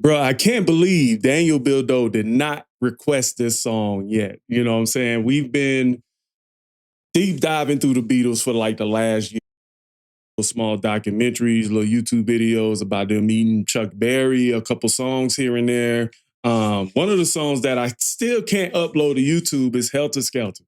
Bro, I can't believe Daniel Bildo did not request this song yet. You know what I'm saying? We've been deep diving through the Beatles for like the last year. Small documentaries, little YouTube videos about them meeting Chuck Berry, a couple songs here and there. One of the songs that I still can't upload to YouTube is Helter Skelter.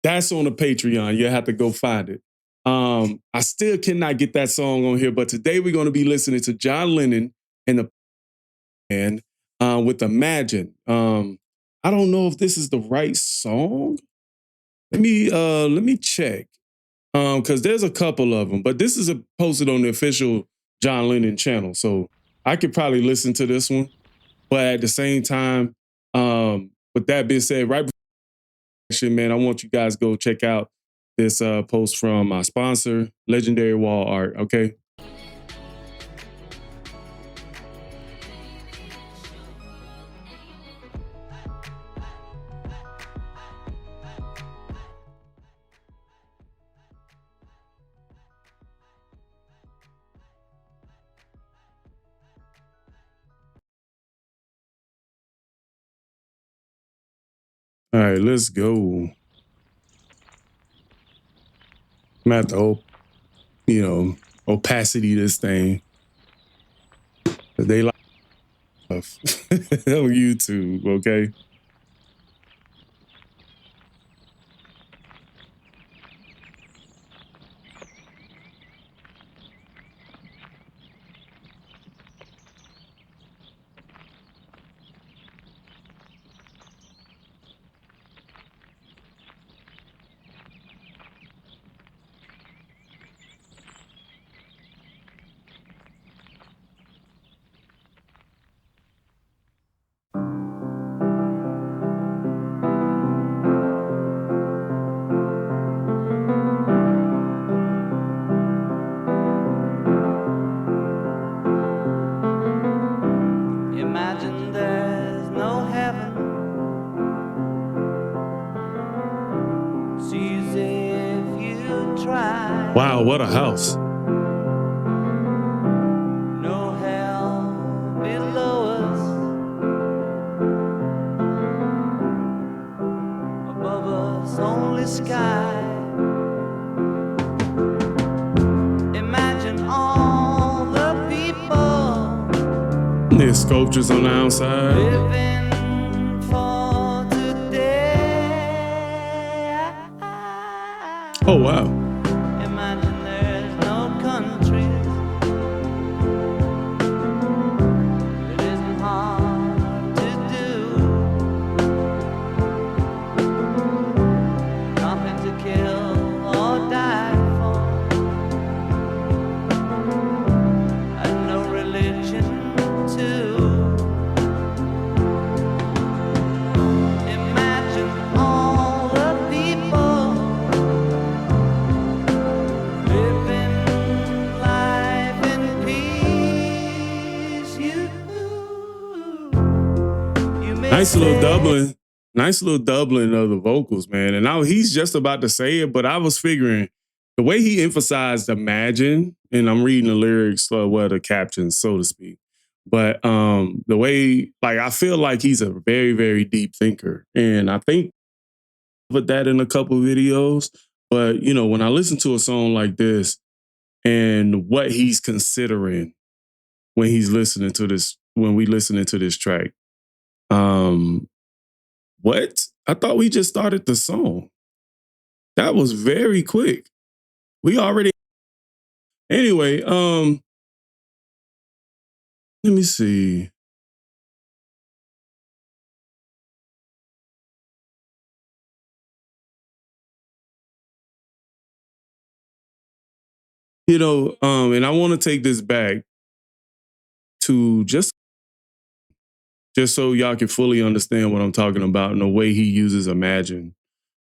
That's on the Patreon. You have to go find it. I still cannot get that song on here, but today we're going to be listening to John Lennon and the band with Imagine. I don't know if this is the right song. Let me check. Because there's a couple of them, but this is posted on the official John Lennon channel, so I could probably listen to this one. But at the same time, with that being said, right before, man, I want you guys to go check out this post from my sponsor, Legendary Wall Art. Okay. All right, let's go. I'm at the opacity this thing. They like on YouTube, okay? Imagine there's no heaven. It's easy if you try. Wow, what a house. No hell below us. Above us only sky. Imagine all the people There's sculptures on the outside. living for today. Oh, wow. Imagine there's no countries. It isn't hard to do. Nothing to kill or die for. And no religion too. Imagine all the people living life in peace. You may Nice little say- doubling. Nice little doubling of the vocals, man. And now he's just about to say it, but I was figuring the way he emphasized imagine, and I'm reading the lyrics, the captions, so to speak. But the way, like, I feel like he's a very, very deep thinker. And I think with that in a couple videos. But, when I listen to a song like this and what he's considering when he's listening to this, when we listening to this track, what? I thought we just started the song. That was very quick. We already anyway, let me see. And I want to take this back to just so y'all can fully understand what I'm talking about and the way he uses imagine.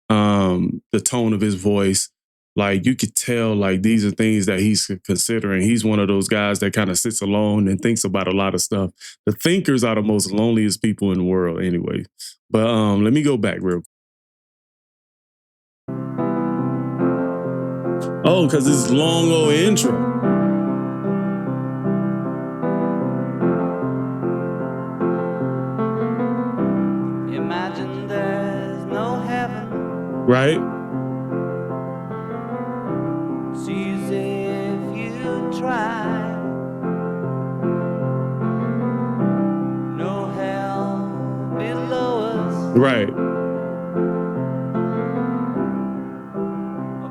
The tone of his voice, like you could tell, like these are things that he's considering. He's one of those guys that kind of sits alone and thinks about a lot of stuff. The thinkers are the most loneliest people in the world, anyway. But let me go back real quick. Oh, because it's long old intro. Right? It's easy if you try. No hell below us. Right.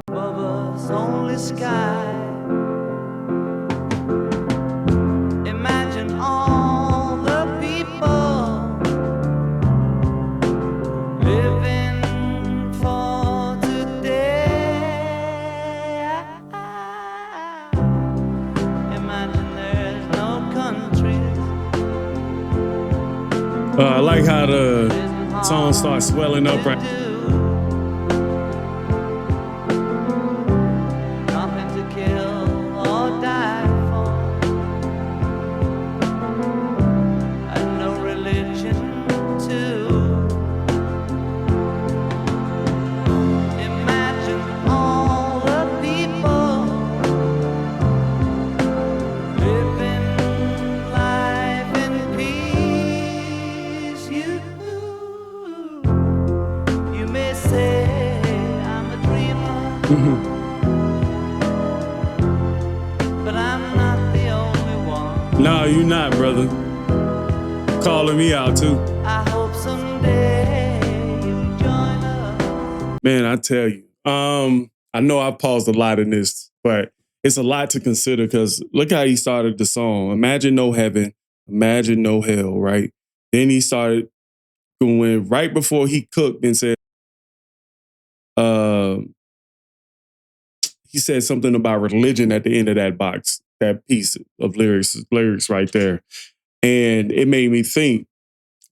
Above us, only sky. Imagine all the people living for today. Imagine there's no countries. I like how the song starts swelling up right. Nothing to kill or die for, and no religion too. Imagine all the people living life in peace. You may say I'm a dreamer, but I'm not the only one. No, you're not, brother. Calling me out too. I hope someday you'll join us. Man, I tell you. I know I paused a lot in this, but it's a lot to consider because look how he started the song. Imagine no heaven, imagine no hell, right? Then he started going right before he cooked and said, he said something about religion at the end of that box, that piece of lyrics right there. And it made me think,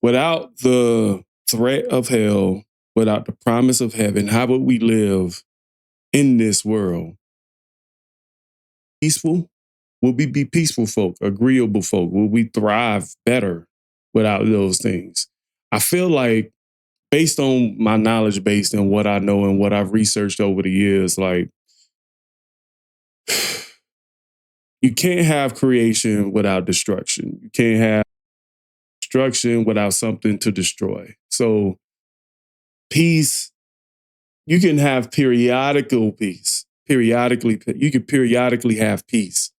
without the threat of hell, without the promise of heaven, how would we live in this world? Peaceful? Will we be peaceful folk, agreeable folk? Will we thrive better without those things? I feel like, based on my knowledge base and what I know and what I've researched over the years, like, you can't have creation without destruction. You can't have destruction without something to destroy. So peace, you can have periodical peace. You can periodically have peace,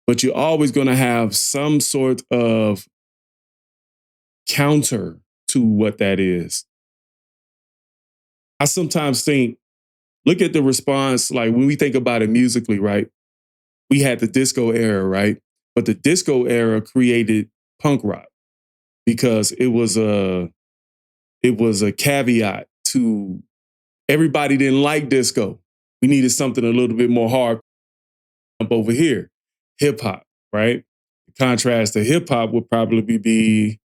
but you're always going to have some sort of counter to what that is. I sometimes think, look at the response, like when we think about it musically, right? We had the disco era, right? But the disco era created punk rock because it was a caveat to everybody didn't like disco. We needed something a little bit more hard up over here. Hip hop, right? The contrast to hip hop would probably be,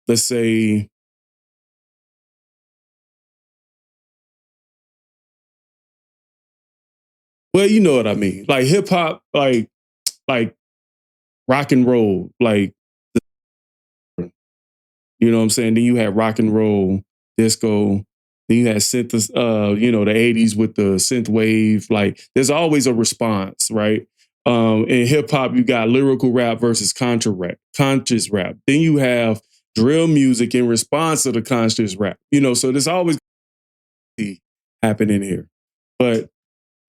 let's say, well, you know what I mean. Like hip hop, like rock and roll, like, you know what I'm saying? Then you had rock and roll, disco. Then you had the 80s with the synth wave. Like, there's always a response, right? In hip hop, you got lyrical rap versus conscious rap. Then you have drill music in response to the conscious rap. You know, so there's always happening here. But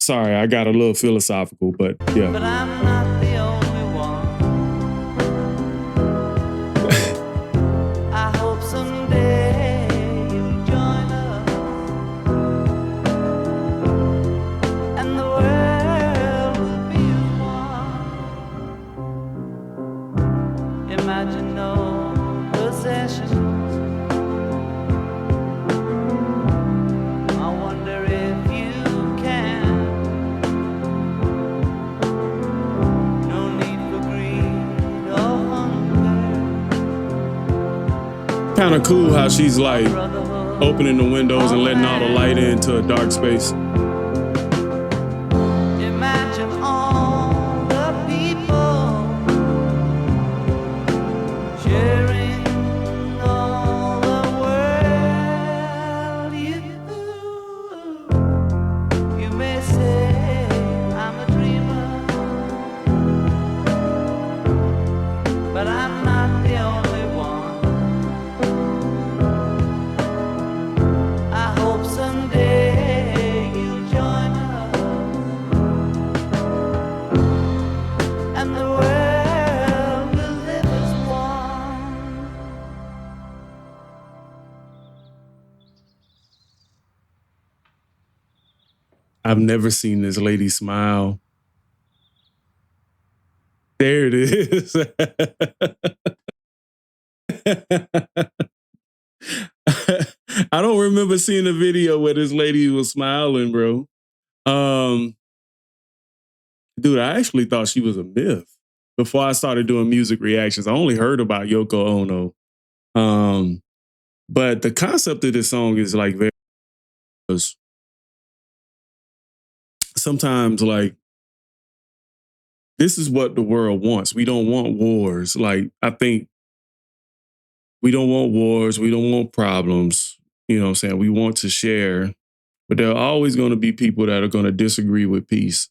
sorry, I got a little philosophical, but yeah. But I'm not the only one. I hope someday you'll join us, and the world will be as one. Imagine no possessions. I wonder if you can. No need for greed or hunger. Kind of cool how she's like opening the windows and letting all the light into a dark space. Imagine all the people sharing all the world. You may say I'm a dreamer, but I'm not the only one. I hope someday I've never seen this lady smile. There it is. I don't remember seeing a video where this lady was smiling, bro. Dude, I actually thought she was a myth before I started doing music reactions. I only heard about Yoko Ono. But the concept of this song is like very sometimes like this is what the world wants. We don't want wars. Like I think we don't want wars. We don't want problems. You know what I'm saying? We want to share, but there are always going to be people that are going to disagree with peace.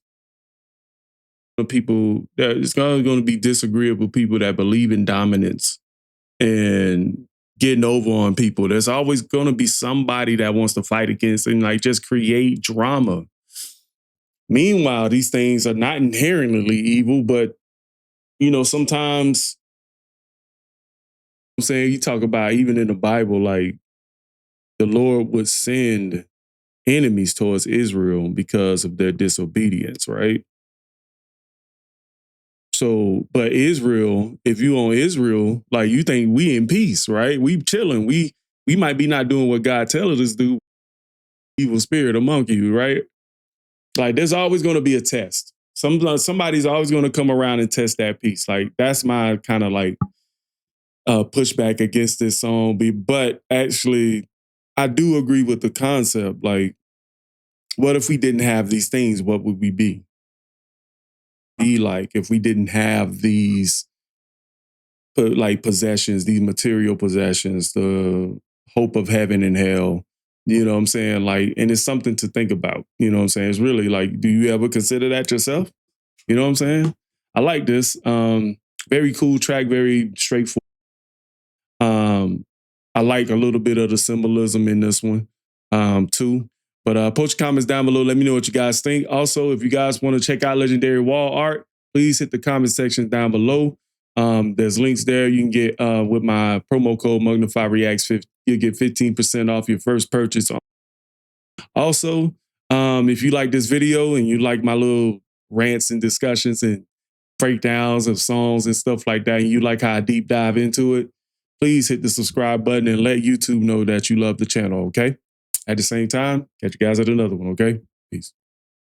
People that it's going to be disagreeable people that believe in dominance and getting over on people. There's always going to be somebody that wants to fight against and like just create drama. Meanwhile, these things are not inherently evil, but you know, sometimes I'm saying you talk about even in the Bible, like the Lord would send enemies towards Israel because of their disobedience, right? So, but Israel, if you on Israel, like you think we in peace, right? We chilling. We might be not doing what God tells us to do. Evil spirit among you, right? Like there's always going to be a test. Somebody's always going to come around and test that peace. Like that's my kind of like pushback against this song. But actually, I do agree with the concept. Like, what if we didn't have these things? What would we be? Be like if we didn't have these like possessions, these material possessions, the hope of heaven and hell. You know what I'm saying? Like, and it's something to think about. You know what I'm saying? It's really like, do you ever consider that yourself? You know what I'm saying? I like this. Very cool track, very straightforward. I like a little bit of the symbolism in this one, too. But post your comments down below. Let me know what you guys think. Also, if you guys want to check out legendary wall art, please hit the comment section down below. There's links there. You can get with my promo code Mugnify Reacts 50, you'll get 15% off your first purchase. Also, if you like this video and you like my little rants and discussions and breakdowns of songs and stuff like that, and you like how I deep dive into it, please hit the subscribe button and let YouTube know that you love the channel, okay? At the same time, catch you guys at another one, okay? Peace.